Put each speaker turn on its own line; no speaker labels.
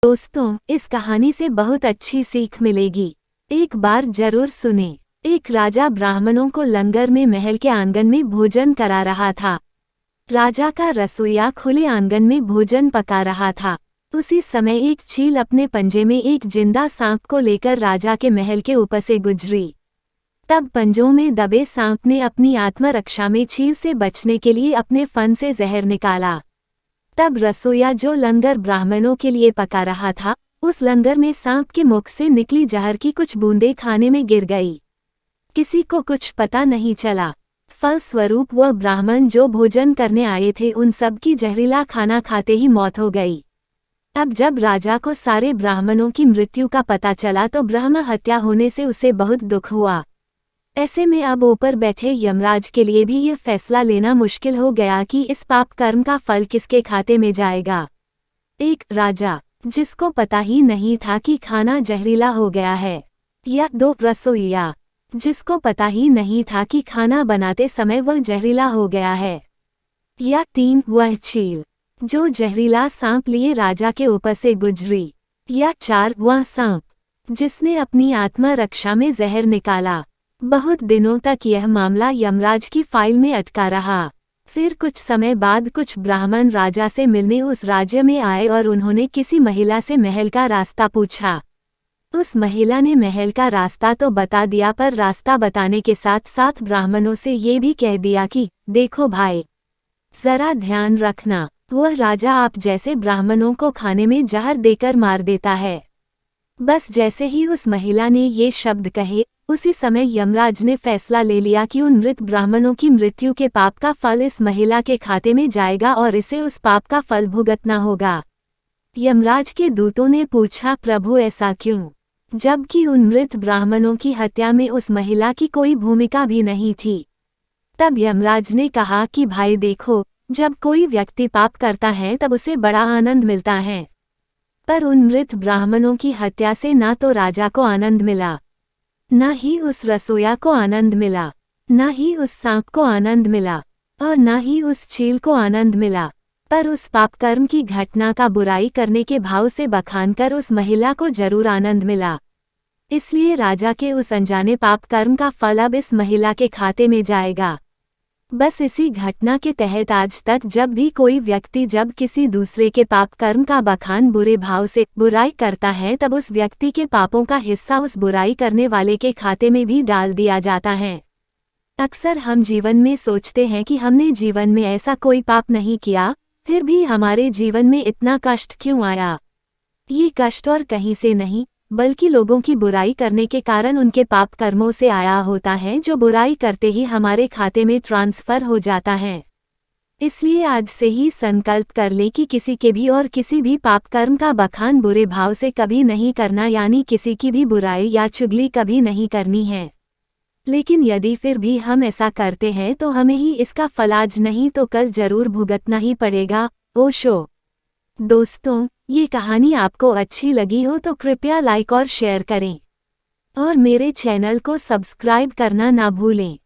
दोस्तों, इस कहानी से बहुत अच्छी सीख मिलेगी। एक बार जरूर सुने। एक राजा ब्राह्मणों को लंगर में महल के आंगन में भोजन करा रहा था। राजा का रसोइया खुले आंगन में भोजन पका रहा था। उसी समय एक चील अपने पंजे में एक जिंदा सांप को लेकर राजा के महल के ऊपर से गुजरी। तब पंजों में दबे सांप ने अपनी आत्मरक्षा में चील से बचने के लिए अपने फन से जहर निकाला। तब रसोइया जो लंगर ब्राह्मणों के लिए पका रहा था, उस लंगर में सांप के मुख से निकली जहर की कुछ बूंदें खाने में गिर गई। किसी को कुछ पता नहीं चला। फलस्वरूप वह ब्राह्मण जो भोजन करने आए थे उन सब की जहरीला खाना खाते ही मौत हो गई। अब जब राजा को सारे ब्राह्मणों की मृत्यु का पता चला तो ब्रह्म हत्या होने से उसे बहुत दुख हुआ। ऐसे में अब ऊपर बैठे यमराज के लिए भी ये फैसला लेना मुश्किल हो गया कि इस पाप कर्म का फल किसके खाते में जाएगा। एक राजा जिसको पता ही नहीं था कि खाना जहरीला हो गया है, या दो रसोइया जिसको पता ही नहीं था कि खाना बनाते समय वह जहरीला हो गया है, या तीन वह चील जो जहरीला सांप लिए राजा के ऊपर से गुजरी, या चार वह सांप जिसने अपनी आत्मरक्षा में जहर निकाला। बहुत दिनों तक यह मामला यमराज की फाइल में अटका रहा। फिर कुछ समय बाद कुछ ब्राह्मण राजा से मिलने उस राज्य में आए और उन्होंने किसी महिला से महल का रास्ता पूछा। उस महिला ने महल का रास्ता तो बता दिया, पर रास्ता बताने के साथ साथ ब्राह्मणों से ये भी कह दिया कि देखो भाई, जरा ध्यान रखना, वह राजा आप जैसे ब्राह्मणों को खाने में जहर देकर मार देता है। बस जैसे ही उस महिला ने ये शब्द कहे, उसी समय यमराज ने फैसला ले लिया कि उन मृत ब्राह्मणों की मृत्यु के पाप का फल इस महिला के खाते में जाएगा और इसे उस पाप का फल भुगतना होगा। यमराज के दूतों ने पूछा, प्रभु ऐसा क्यों, जबकि उन मृत ब्राह्मणों की हत्या में उस महिला की कोई भूमिका भी नहीं थी। तब यमराज ने कहा कि भाई देखो, जब कोई व्यक्ति पाप करता है तब उसे बड़ा आनंद मिलता है, पर उन मृत ब्राह्मणों की हत्या से ना तो राजा को आनंद मिला, न ही उस रसोइया को आनंद मिला, न ही उस सांप को आनंद मिला, और न ही उस चील को आनंद मिला, पर उस पापकर्म की घटना का बुराई करने के भाव से बखान कर उस महिला को जरूर आनंद मिला। इसलिए राजा के उस अनजाने पापकर्म का फल अब इस महिला के खाते में जाएगा। बस इसी घटना के तहत आज तक जब भी कोई व्यक्ति जब किसी दूसरे के पाप कर्म का बखान बुरे भाव से बुराई करता है, तब उस व्यक्ति के पापों का हिस्सा उस बुराई करने वाले के खाते में भी डाल दिया जाता है। अक्सर हम जीवन में सोचते हैं कि हमने जीवन में ऐसा कोई पाप नहीं किया, फिर भी हमारे जीवन में इतना कष्ट क्यों आया। ये कष्ट और कहीं से नहीं, बल्कि लोगों की बुराई करने के कारण उनके पाप कर्मों से आया होता है, जो बुराई करते ही हमारे खाते में ट्रांसफर हो जाता है। इसलिए आज से ही संकल्प कर ले कि किसी के भी और किसी भी पाप कर्म का बखान बुरे भाव से कभी नहीं करना, यानी किसी की भी बुराई या चुगली कभी नहीं करनी है। लेकिन यदि फिर भी हम ऐसा करते हैं तो हमें ही इसका फल आज नहीं तो कल जरूर भुगतना ही पड़ेगा। ओशो। दोस्तों, ये कहानी आपको अच्छी लगी हो तो कृपया लाइक और शेयर करें, और मेरे चैनल को सब्सक्राइब करना ना भूलें।